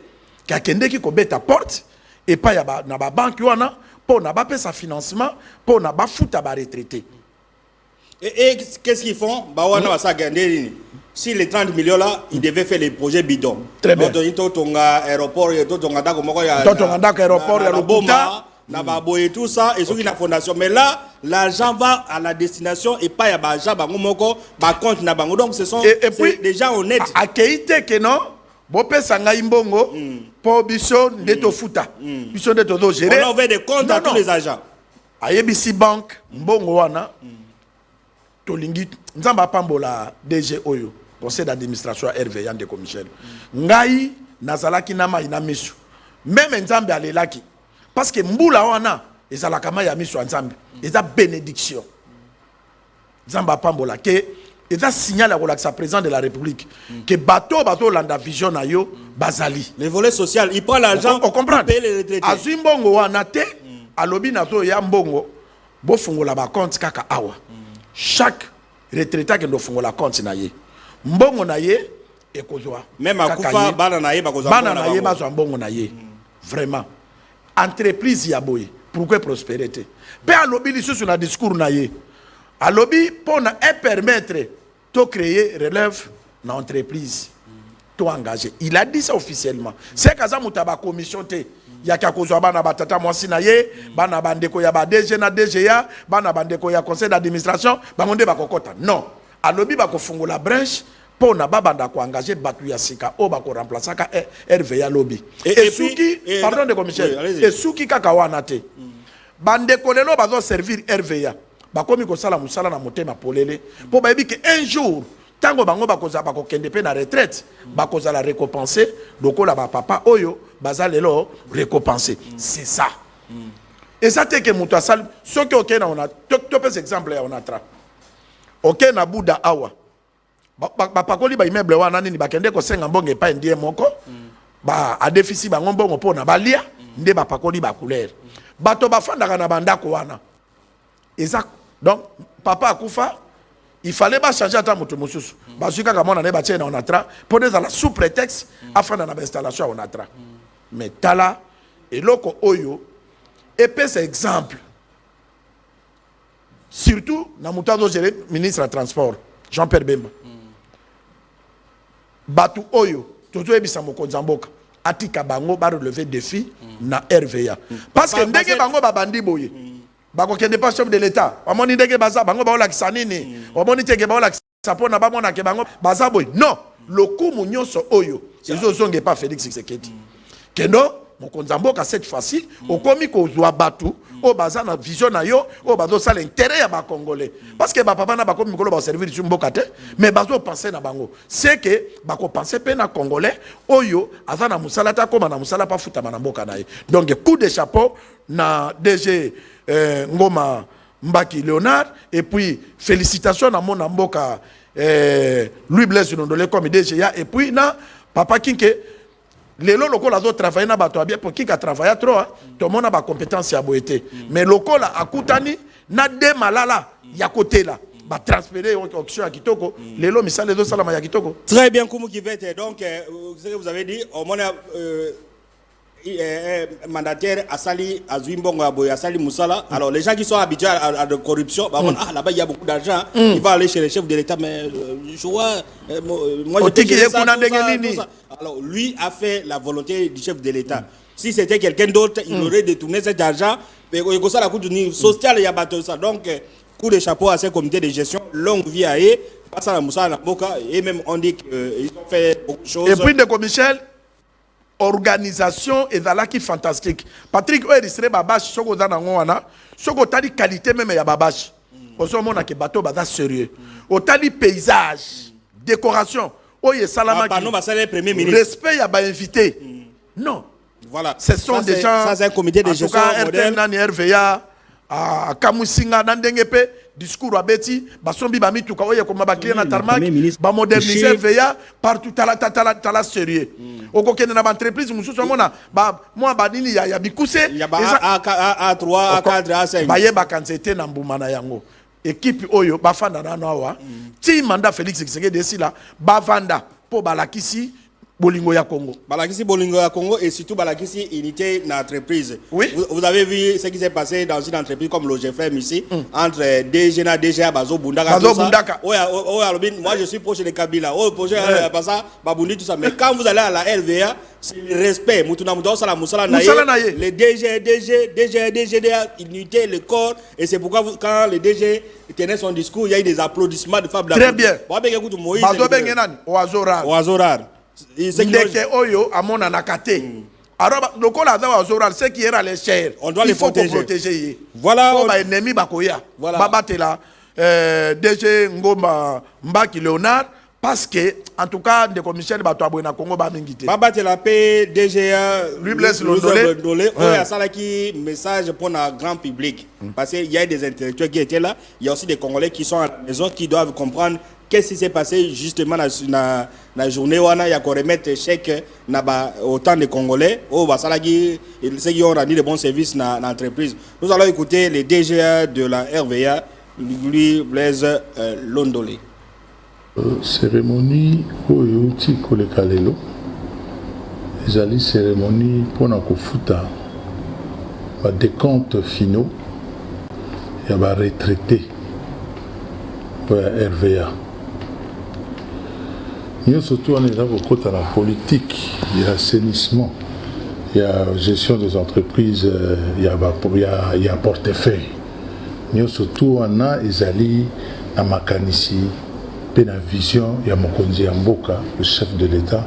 [SPEAKER 2] ka kende ki ko beta porte et pas ya ba na ba banque wana pour na ba pesa financement pour na ba futa ba retraité.
[SPEAKER 5] Et qu'est-ce qu'ils font? Bah on a ça gagné. Si les 30 millions là, ils devaient faire les projets bidons.
[SPEAKER 2] Très bien.
[SPEAKER 5] Donc aéroport et tout on a d'accord
[SPEAKER 2] aéroport il y a le Boma
[SPEAKER 5] Nababo et tout ça et sur la fondation, mais là l'argent va à la destination et pas à Baja Bangomoko ba compte na bango, donc ce sont des gens honnêtes.
[SPEAKER 2] À Keite que non bopé sanga imbongo pour biso ndeto futa biso ndeto do gérer
[SPEAKER 5] on ouvre des comptes à tous les agents
[SPEAKER 2] ayebisi banque mbongo wana tolingi nzamba pambola DG oyo conseil d'administration RV Yande Michel ngai nazalaki na mai na misu même nzambe alelaki parce que mbula wana ezalaka mai ya misu nzambe eza bénédiction nzamba pambola ke eza signal à kolakisa président de la République que bateau landa vision na yo bazali
[SPEAKER 5] le volet social il prend l'argent
[SPEAKER 2] on comprend
[SPEAKER 5] payer les retraités
[SPEAKER 2] azwi mbongo wana te alobi nazo ya mbongo bo fungola ba compte kaka awa chaque retraité qui doit fungola compte na ye mbongo na ye ekozwa
[SPEAKER 5] même akufa bana na ye
[SPEAKER 2] bazwa mbongo na ye vraiment entreprise ya boye pourquoi prospérité pe alobi lisusu na discours na ye alobi pona permettre de créer relève dans l'entreprise, to engager. Il a dit ça officiellement. C'est que ça mutaba commission te. Ya ka kozwa bana batata mwasi na ye, bana bandeko ya ba DG na DGA, bana bandeko ya conseil d'administration, bangonde bakokota. Non. Alobi bako fungola branche pona babanda ko engager batu ya sika o bako remplacer ka RVA lobby. Et souki, pardon de commissaire. Et souki kaka wana te. Bandeko lelo bazo servir RVA. Bakomi ko sala musala na motema polele po bayebi que un jour tango bango bakoza bakokende pe na retraite bakoza la récompenser lokola ba papa oyo bazalelo récompenser c'est ça et ça te que mutu asal soki ok na ona to pes exemple ya ona tra ok na buda awa ba pakoli ba immeuble wana nini bakende ko senga mbonge pa ndie moko ba a déficit bango mbongo po na balia nde ba pakoli ba couleur bato bafandaka na bandako wana exact. Donc, papa Akoufa, il fallait pas changer à temps de mosusu. Parce que quand on a des on atra, pour des la sous prétexte, afin d'avoir installation on atra. Mais tala et loko oyo, et puis c'est exemple. Surtout, na mutado géré ministre des Transports, Jean-Pierre Bemba. Batu oyo, toujours ebisa moko nzamboka. Atika bango ba relever défi na RVA. Parce que ndenge bango ba bandi boye. Bako kende pas chef de l'État. Omoni ndenge baza bango baola kisanini. Omoni teke baola kisapona ba mona ke bango baza boy. Non, lokumu nyonso oyo. Ezo zonge pas Félix Tshisekedi. Kendo mokonzamboka cette fois-ci okomi ko zwa batu o baza na vision na yo o bazo sala intérêt ya ba congolais. Parce que ba papa na bakomi mikolo ba servir sur mboka te, mais bazo penser na bango. C'est que bako penser pe na congolais oyo azana musala ta koma na musala pa futa na mboka na ye. Donc coup de chapeau na DG Ngoma Mbaki Léonard et puis félicitations à mon amboka Louis Blaise Nondolé comme DGA et puis na papa Kinke lelo lokola zo travailler na bato bien pour qui a travaillé trop tout le monde a ba compétence ya boité mais lokola akutani na de malala ya côté là ba transférer option à kitoko lelo misale zo salama ya kitoko.
[SPEAKER 5] Très bien Koumou Kivete, donc ce que vous avez dit au moins mandataire Asali Azuimbongo Aboy Asali Moussala. Alors les gens qui sont habitués à la corruption, bah, là-bas il y a beaucoup d'argent, ils vont aller chez les chefs de l'État, mais je vois, moi je te dirais ça, tout ça. Alors lui a fait la volonté du chef de l'État. Si c'était quelqu'un d'autre, il aurait détourné cet argent, mais il ça la coûte du social, il y a battu ça. Donc coup de chapeau à ces comités de gestion, longue vie à eux, passe à la Moussala Boka, et même on dit qu'ils ont fait beaucoup de choses.
[SPEAKER 2] Et puis de Michel, organisation et qui fantastique. Patrick Oerisre Babache, soko dans wana, soko tali qualité même ya Babache. Oso mona ke bateau baza sérieux. Otali paysage, décoration. Oye salama
[SPEAKER 5] qui. Premier ministre.
[SPEAKER 2] Respect ya ba invité. Non,
[SPEAKER 1] Voilà.
[SPEAKER 2] Ce sont des gens.
[SPEAKER 1] Ça, c'est un comité de gestion modèle.
[SPEAKER 2] RVA, à Kamusinga, Nandengepe, discours à Betty, Basombi Bamituka, Oye, comme Bakli na Tarmac, moderniser RVA, partout, t'as sérieux. Au coquin de l'entreprise, moi, Badini, il y a Bikouse,
[SPEAKER 1] il y a A3, A4, A5.
[SPEAKER 2] Baye Bakansete, Namboumana Yango. Équipe Oyo, Bafanda Nanawa, ti mandat Félix Tshisekedi ici là, Bavanda, pour Balakisi, Bolingo ya Congo.
[SPEAKER 1] Balakisi Bolingo ya Congo et surtout Balakisi unité d'entreprise.
[SPEAKER 2] Oui.
[SPEAKER 1] Vous avez vu ce qui s'est passé dans une entreprise comme le GFM ici, entre DGNA, DGA, Bazo Bundaka. Moi je suis proche de Kabila. Oh, proche de ça, Babundi, tout ça. Mais quand vous allez à la RVA, c'est le respect. Les DGDA, unité, le corps. Et c'est pourquoi quand le DG tenait son discours, il y a eu des applaudissements de Fab.
[SPEAKER 2] Très bien. Bazo Bengenan,
[SPEAKER 1] Oazorar.
[SPEAKER 2] Ndeke Oyo, Amona Nakate. Alors, le col a Oazorar, c'est qui est à l'échelle.
[SPEAKER 1] On doit les
[SPEAKER 2] protéger.
[SPEAKER 1] Voilà.
[SPEAKER 2] Ennemi Bakoya.
[SPEAKER 1] Voilà.
[SPEAKER 2] Babatela. DG Ngoma Mbaki Léonard. Parce que, en tout cas, de commissaire de Batouabouena Congo Bamingité.
[SPEAKER 1] Babatela P, DGA,
[SPEAKER 2] lui blesse Londolé.
[SPEAKER 1] Il y a ça là qui message pour un grand public. Parce qu'il y a des intellectuels qui étaient là. Il y a aussi des Congolais qui sont à la maison qui doivent comprendre qu'est-ce qui s'est passé justement dans la journée où il y a qu'on remettre chèque autant de Congolais. Ceux qui ont rendu de bons services dans l'entreprise. Nous allons écouter les DGA de la RVA, lui Blaise Londolé.
[SPEAKER 11] Cérémonie oyo tiko le kalelo ezali cérémonie pona kofuta ba décompte finaux ya ba retraité ya RVA. Nous surtout on est là pour la politique, il y a assainissement, il y a gestion des entreprises, il y a portefeuille. Nous surtout on a ezali na makanisi la vision ya mokonzi ya mboka, le chef de l'État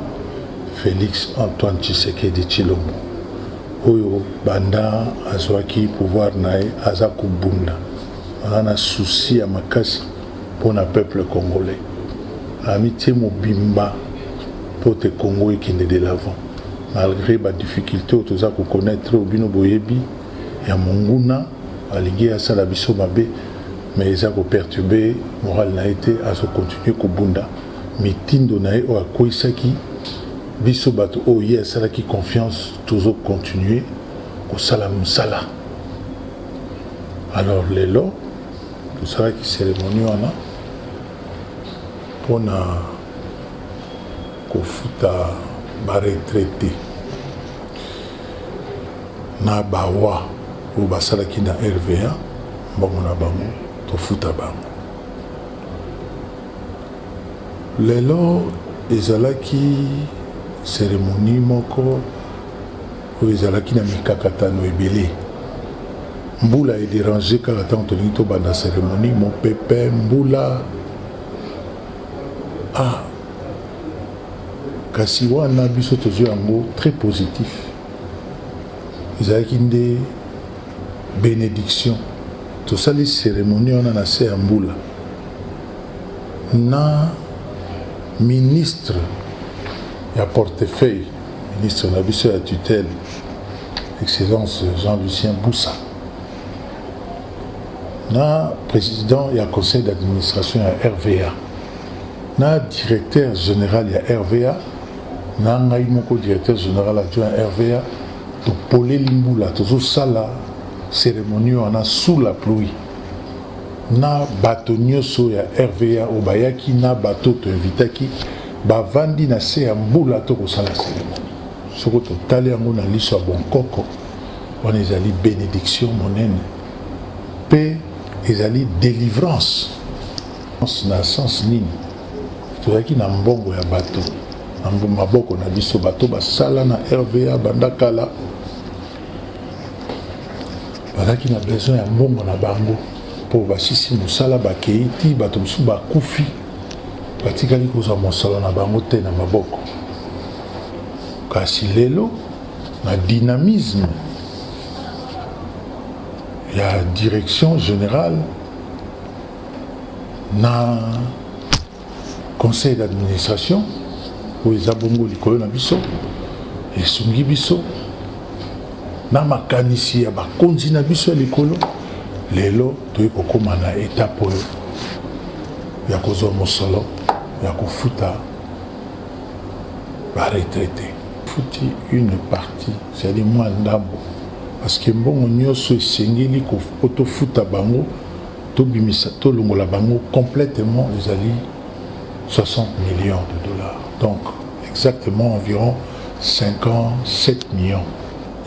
[SPEAKER 11] Félix Antoine Tshisekedi Tshilombo oyo banda azwaki pouvoir nae aza kubunda ana souci ya makasi pour le peuple congolais amitié mobimba pour te Congo ekende de l'avant malgré ba difficulté otoza ko connaître obino boyebi ya monguna alingi ya sala biso mabe. Mais ils ont perturbé le moral n'a été à se continuer au Bunda. Mais Tindo n'a eu à Koisaki, Bisobato, oh yes, ça qui confiance, toujours continuer au Salam Sala. Alors les lots, tout ça qui cérémonie on a, pour na kofuta ba retraité, na bawa ou basala qui na RVA, bon on a bango. Tofuta bango lelo ezalaki cérémonie moko oyo ezalaki na mikakatano ebele mbula edérange kaka ntango tolingi tobanda cérémonie mopepe mbula kasi wana biso tozwi yango très positif ezalaki nde bénédiction tosali cérémonie on a se mbula na ministre ya portefeuille ministre na biso ya tutelle excellence Jean-Lucien Boussa na président ya conseil d'administration ya RVA na directeur général ya RVA na ngai moko directeur général adjoint ya RVA topoleli mbula tozosala cérémonie on a sous la pluie na bato nyoso ya RVA obayaki na bato to invitaki bavandi na se ya mbula to kosala cérémonie soko totali yango na liso ya bonkoko wana ezali bénédiction monene pe ezali délivrance na sens nini tozalaki na mbongo ya bato na maboko na biso bato basala na RVA bandakala bazaki na besoin ya mbongo na bango po basisi mosala bakei ti bato mosusu bakufi batikali kozwa mosala na bango te na maboko kasi lelo na dynamisme ya direction générale na conseil d'administration oyo eza bongo likolo na biso esungi biso na makanisi ya bakonzi na biso likolo lelo toyi kokoma na étape oyo ya kozwa mosolo ya kofuta baretraité futi une partie c'est-à-dire mwa ndambo parce que mbongo nyonso esengeli kotofuta bango tobimisa tolongola bango complètement ezali 60 millions de dollars donc exactement environ 57 millions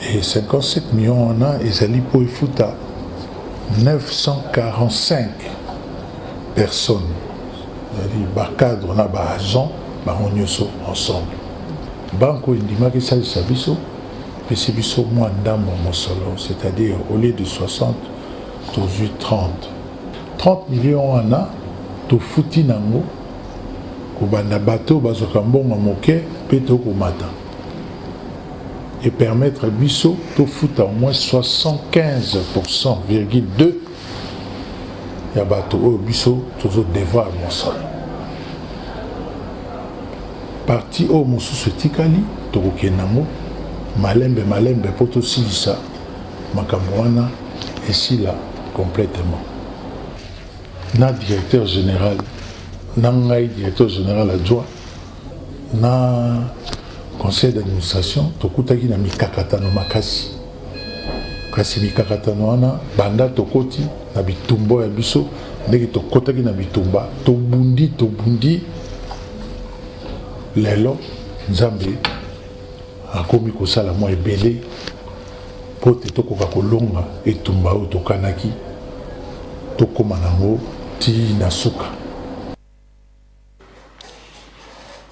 [SPEAKER 11] et 57 millions on a ezali po efuta 945 personnes c'est-à-dire bacadre na baagent bango nyonso ensemble banko endimaki esalisa biso pesi biso mwa ndambo mosolo c'est-à-dire au lieu de 60 tozwi 30 millions wana tofuti nango kobanda bato bazwaka mbongo moke mpe tokomata et permettre biso tofuta au moins 75,2% ya bato oyo biso tozo devoir mosolo parti oyo mosusu etikali tokokenda nango malembe mpo tosilisa makambo wana esila complètement na directeur général na ngai directeur général adjoint na conseil d'administration tokutaki na mikakatano makasi kasi mikakatano wana banda tokoti na bitumba ya biso ndenge tokotaki na bitumba tobundi lelo nzambe akomi kosala mwa ebele po te tokoka kolonga etumba oyo tokanaki tokoma nango ti na suka.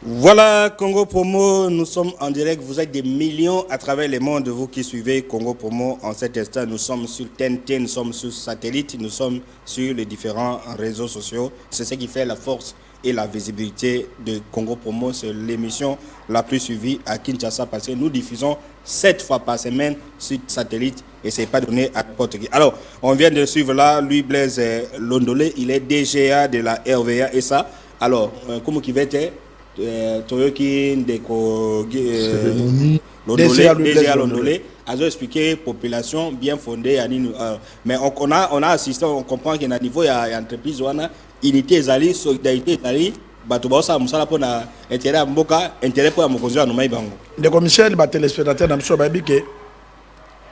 [SPEAKER 1] Voilà Congo Promo, nous sommes en direct, vous êtes des millions à travers le monde, vous qui suivez Congo Promo en cet instant, nous sommes sur TNT, nous sommes sur satellite, nous sommes sur les différents réseaux sociaux, c'est ce qui fait la force et la visibilité de Congo Promo, c'est l'émission la plus suivie à Kinshasa parce que nous diffusons 7 fois par semaine sur satellite et c'est pas donné à n'importe qui. Alors, on vient de suivre là, Louis Blaise Londolé, il est DGA de la RVA et ça, alors, comment qui va être Toyoki Ndeko DGA Londolé a expliqué population bien fondée mais on a assisté, on comprend qu'il y a un niveau, il y a une entreprise, unité zali, solidarité zali, bato ba sa musala pona intérêt mboka, intérêt pour mokonzi no mai bango.
[SPEAKER 2] Ndeko Michel ba téléspectateur na biso ba bike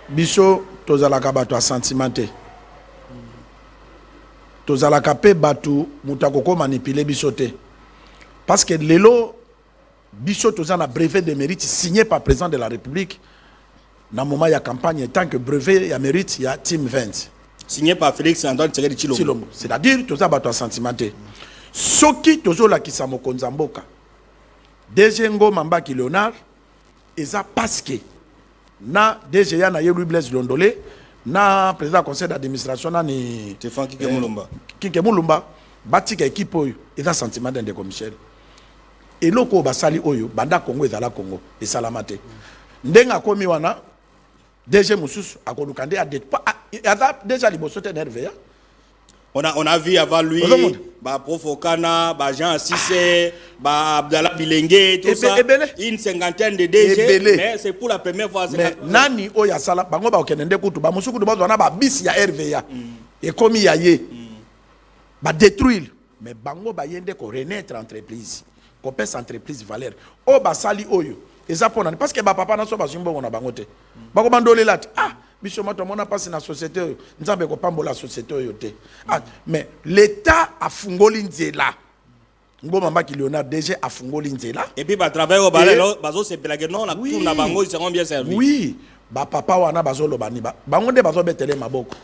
[SPEAKER 2] biso tozalaka bato a sentimenté. Tozalaka pe bato mutakoko manipuler biso te. Parce que lelo biso tozana brevet de mérite signé par le président de la République dans le moment de la campagne tant que brevet ya mérite ya Team 20
[SPEAKER 1] signé par Félix Antoine Tshisekedi Tshilombo.
[SPEAKER 2] C'est-à-dire toza bato sentimenté. Soki tozola kisa mokonzi mboka. DG Ngoma Mbaki Léonard eza parce que na DG ya na Louis Blaise Londolé na président conseil d'administration na ni
[SPEAKER 1] Stéphane Kike Mulumba.
[SPEAKER 2] Kike Mulumba batika équipe oyo eza sentiment de Michel. Et loko basali oyo banda Congo ezala Congo et salamate. Ndenga komi wana DG Moussus a kolukande a déjà liboso te nerve.
[SPEAKER 1] On a vu avant lui ba Profokana, ba Jean Assissé, ba Abdallah Bilenge, tout ça. Une cinquantaine de DG, mais c'est pour la première fois.
[SPEAKER 2] Mais nani oya sala bango ba okende kutu ba musuku ba zona ba bis ya RVA. Et comme ya ye ba détruire mais bango ba yende ko renaître entreprise. Ko pèse entreprise valeur. O ba sali oyo. Parce que papa na so ba zimbo na bango te. Ba ko bandole lat. Biso moto mona passe na société nzambe ko pambola société oyo te. Mais l'état a fungoli nzela. Ngoma Mbaki Léonard DG a fungoli nzela.
[SPEAKER 1] Et puis ba travailler au balelo bazo se blague non la tourna bango ils seront bien servis.
[SPEAKER 2] Oui, ba papa wana bazo lo bani ba. Bango nde bazo betele maboko.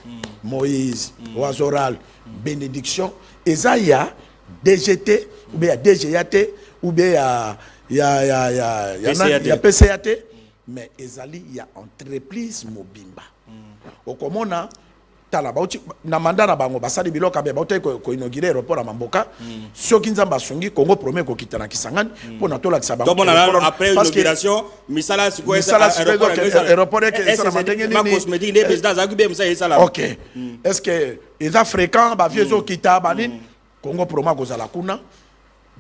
[SPEAKER 2] Moïse, Oazoral, bénédiction ezaya DGT ou bien DGAT ou bien il y a PCAT, mais ezali il y a entreprise mobimba. Au komona tala bauti na manda na bango basali biloka be bauti ko inaugurer aéroport à Mamboka. Soki nzamba sungi Congo promet ko kitana Kisangani pour na tola kisa bango.
[SPEAKER 1] Donc après inauguration misala siko
[SPEAKER 2] aéroport que ça m'a tengeni
[SPEAKER 1] ni cosmétique des présidents zakube msa esala.
[SPEAKER 2] OK. Est-ce que eza fréquent ba viezo kita banine Congo promet ko zala kuna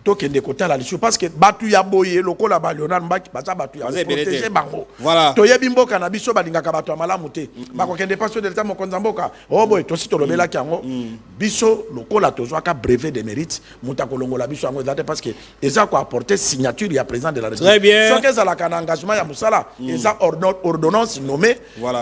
[SPEAKER 2] tokende kotala lisu parce que batu ya boye lokola ba Leonard Mbaki baza batu ya protéger bango
[SPEAKER 1] voilà
[SPEAKER 2] toyebi mboka na biso balingaka bato ya malamu te bakokende pas de l'état mokonza mboka oh boy tosi tolobelaki yango biso lokola tozwaka brevet de mérite muta kolongola biso yango ezate parce que eza ko apporter signature ya président de la République
[SPEAKER 1] très bien
[SPEAKER 2] soki ezalaka na engagement ya musala eza ordonnance nommée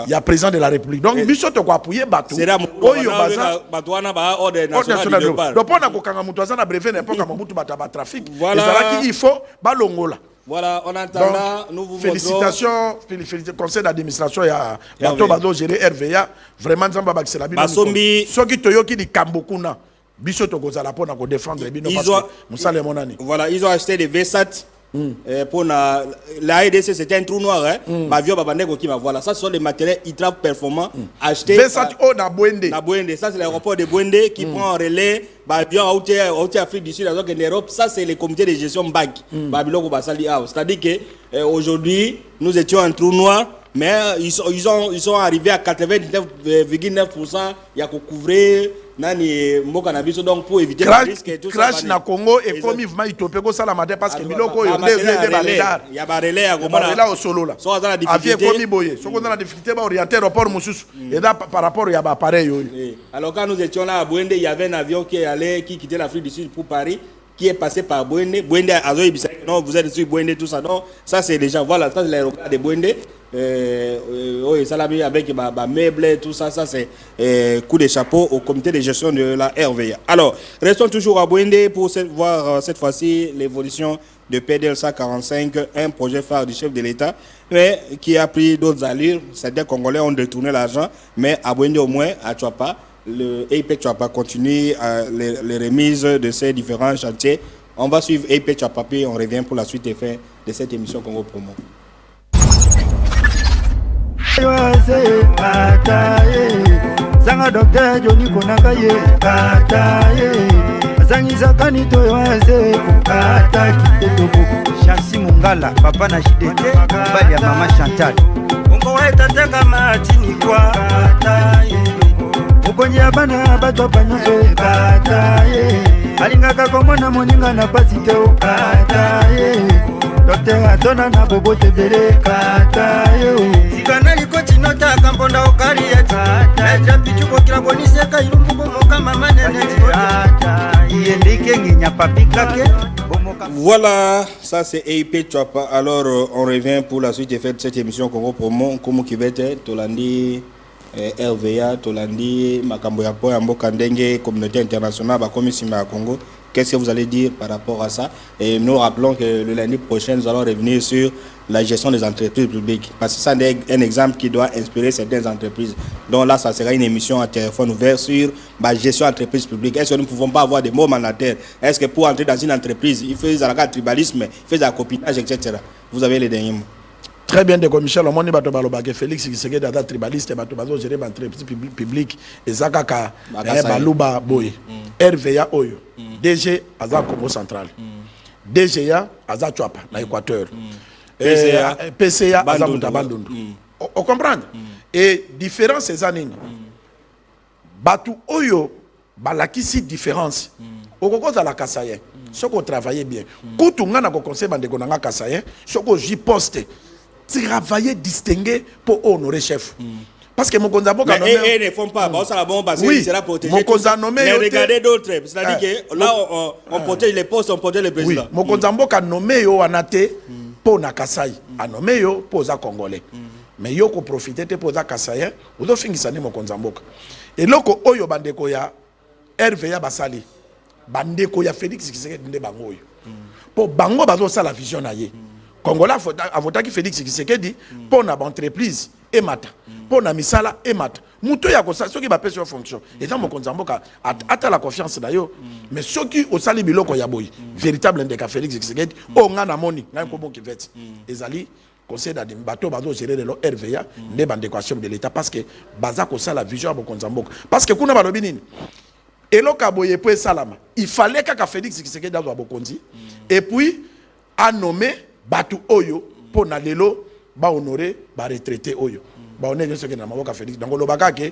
[SPEAKER 2] ya président de la République donc biso toko appuyer batu oyo baza
[SPEAKER 1] batu wana ba ordre national de départ
[SPEAKER 2] donc pona kokanga mutu aza na brevet n'importe mobutu bata trafic voilà. Il faut balongola.
[SPEAKER 1] Voilà, on entend nous vous
[SPEAKER 2] félicitations, conseil d'administration ya bato bazo gérer RVA vraiment nzamba ba c'est bino soki toyoki di kambokuna biso tokozala pona ko défendre bino parce que musale monani.
[SPEAKER 1] Voilà, ils ont acheté des V7 pour la AEDC c'était un trou noir hein bavio babandeko qui voilà ça ce sont les matériels ultra performants achetés
[SPEAKER 2] V7 au na Bwende
[SPEAKER 1] ça c'est l'aéroport de Bwende qui prend en relais bavion out Afrique du Sud donc en Europe ça c'est le comité de gestion BAG babiloko basali c'est-à-dire que aujourd'hui nous étions un trou noir mais ils sont arrivés à 99,9% il y a couvrir nani mboka na biso donc pour éviter le risque et tout ça
[SPEAKER 2] crash na Congo et comme mouvement itopeko sala matin parce que biloko yo nde baledar
[SPEAKER 1] ya barele ya
[SPEAKER 2] komona la solo la
[SPEAKER 1] so za difficulté
[SPEAKER 2] comme boye so na difficulté ba orienter aéroport mususu et là par rapport ya ba appareil yo
[SPEAKER 1] alors quand nous étions là à Bwende il y avait un avion qui quittait l'Afrique du Sud pour Paris qui est passé par Bwende Azo Ibisa non vous êtes sur Bwende tout ça non ça c'est déjà voilà ça c'est l'aéroport de Bwende oui, salami avec ma meuble tout ça c'est coup de chapeau au comité de gestion de la RVA. Alors, restons toujours à Bwende pour voir cette fois-ci l'évolution de PDL 145, un projet phare du chef de l'État, mais qui a pris d'autres allures. C'est-à-dire Congolais ont détourné l'argent, mais à Bwende au moins, à Tchouapa, le EIP Tchouapa continue les remises de ces différents chantiers. On va suivre EIP Tchouapa et on revient pour la suite et fin de cette émission Congo Promo.
[SPEAKER 12] Sanga docteur Johnny Konakaye kataye Sangisa kanito yoaze kata kitetobo Chansi Mungala papa na shidete bali ya mama Chantal Kongo weta tenga matini kwa kataye Mukonye abana bato banyoso kataye Alingaka komona moninga na pasite kataye Docteur Atona na bobo tebele kataye Sikana liko chinota kamponda okari eta Meja pichuko kila boniseka ilumbu bomoka mama nene Iendike nginya papikake
[SPEAKER 1] Voilà, ça c'est EIP Tchouapa. Alors on revient pour la suite et fait de cette émission Congo Promo comme qui va être Tolandi RVA, Tolandi Makambo ya po ya mboka ndenge communauté internationale ba komisima ya Congo. Qu'est-ce que vous allez dire par rapport à ça? Et nous rappelons que le lundi prochain, nous allons revenir sur la gestion des entreprises publiques. Parce que ça c'est un exemple qui doit inspirer certaines entreprises. Donc là, ça sera une émission à téléphone ouvert sur la gestion d'entreprises publiques. Est-ce que nous ne pouvons pas avoir des mots mandataires? Est-ce que pour entrer dans une entreprise, il faut un tribalisme, il faut un copinage, etc. Vous avez les derniers mots.
[SPEAKER 2] Très bien, de Michel Omoni bato balobake Félix Tshisekedi data tribaliste bato bazo gérer entreprise publique ezakaka baluba boy RVA oyo DG aza Congo central DGA aza Tchouapa na Équateur PCA aza Bandundu on comprend et différence ces années bato oyo balakisi différence okokoza la kasayen soko travailler bien kutunga na ko conseil bandeko nanga kasayen soko j poste travailler distingué pour honorer chef. Parce que mon Konzamboka
[SPEAKER 1] nommé et ne font pas ça la bombe parce qu'il sera protégé.
[SPEAKER 2] Mon Konzamboka
[SPEAKER 1] mais regardez d'autres, c'est-à-dire que là on protège les postes, on protège le président.
[SPEAKER 2] Oui, mon Konzamboka nommé yo anate pour na Kasai, a nommé yo pour za Congolais. Mais yo ko profiter te pour za Kasayen, ou do fingisa ni mon Konzamboka. Et loko oyo bandeko ya RVA basali. Bandeko ya Félix Tshisekedi nde bango yo. Pour bango bazo ça la vision na ye. Congolais avotaki Félix Tshisekedi pour na entreprise et mata pour na misala et mata muto ya ko soki ba pèse fonction et dans mon Konzamboka ata la confiance na yo mais soki osali biloko ya boy véritable ndeka Félix Tshisekedi o nga na moni nga ko bon ki vet ezali conseil d'administration bato bazo gérer le RVA ne bande ko chef de l'état parce que baza ko sala vision ya Konzamboka parce que kuna balobi nini eloka boye po salama il fallait que Félix Tshisekedi azwa bokonzi et puis a nommé Batu oyo pour na lelo ba honorer ba retraité oyo ba honorer ce que na maboka Félix donc lo bakake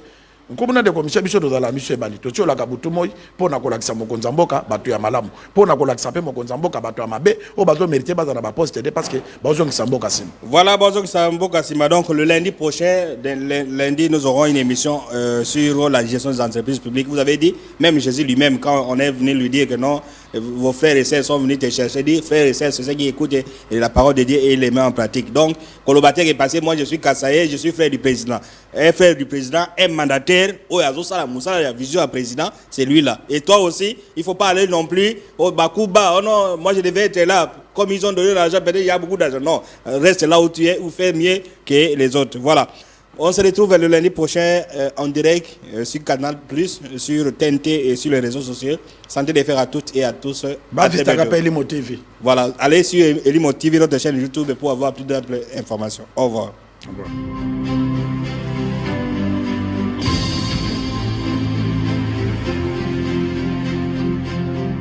[SPEAKER 2] Nkomona de commission biso do la mission ebali to tiola kabutu moy pona kolakisa mokonza mboka bato ya malamu pona kolakisa pe mokonza mboka bato ya mabe o bazo mériter baza na ba poste de parce que bazo ngisa mboka sim.
[SPEAKER 1] Voilà, bazo ngisa mboka sim. Donc le lundi prochain, lundi nous aurons une émission sur la gestion des entreprises publiques. Vous avez dit, même Jésus lui-même quand on est venu lui dire que non, vos frères et sœurs sont venus te chercher, dit frères et sœurs, c'est ceux qui écoutent la parole de Dieu et les met en pratique. Donc Kolobater est passé, moi je suis Kassaye, je suis frère du président. Un frère du président, un mandataire. Oh, la vision à président, c'est lui là. Et toi aussi, il ne faut pas aller non plus au Bakuba. Oh non, moi je devais être là. Comme ils ont donné l'argent, peut-être il y a beaucoup d'argent. Non, reste là où tu es ou fais mieux que les autres. Voilà. On se retrouve le lundi prochain en direct sur Canal+, sur TNT et sur les réseaux sociaux. Santé de faire à toutes et à tous.
[SPEAKER 2] Elimo TV.
[SPEAKER 1] Voilà, allez sur Elimo TV, notre chaîne YouTube, pour avoir plus d'informations. Au revoir.
[SPEAKER 2] Au revoir.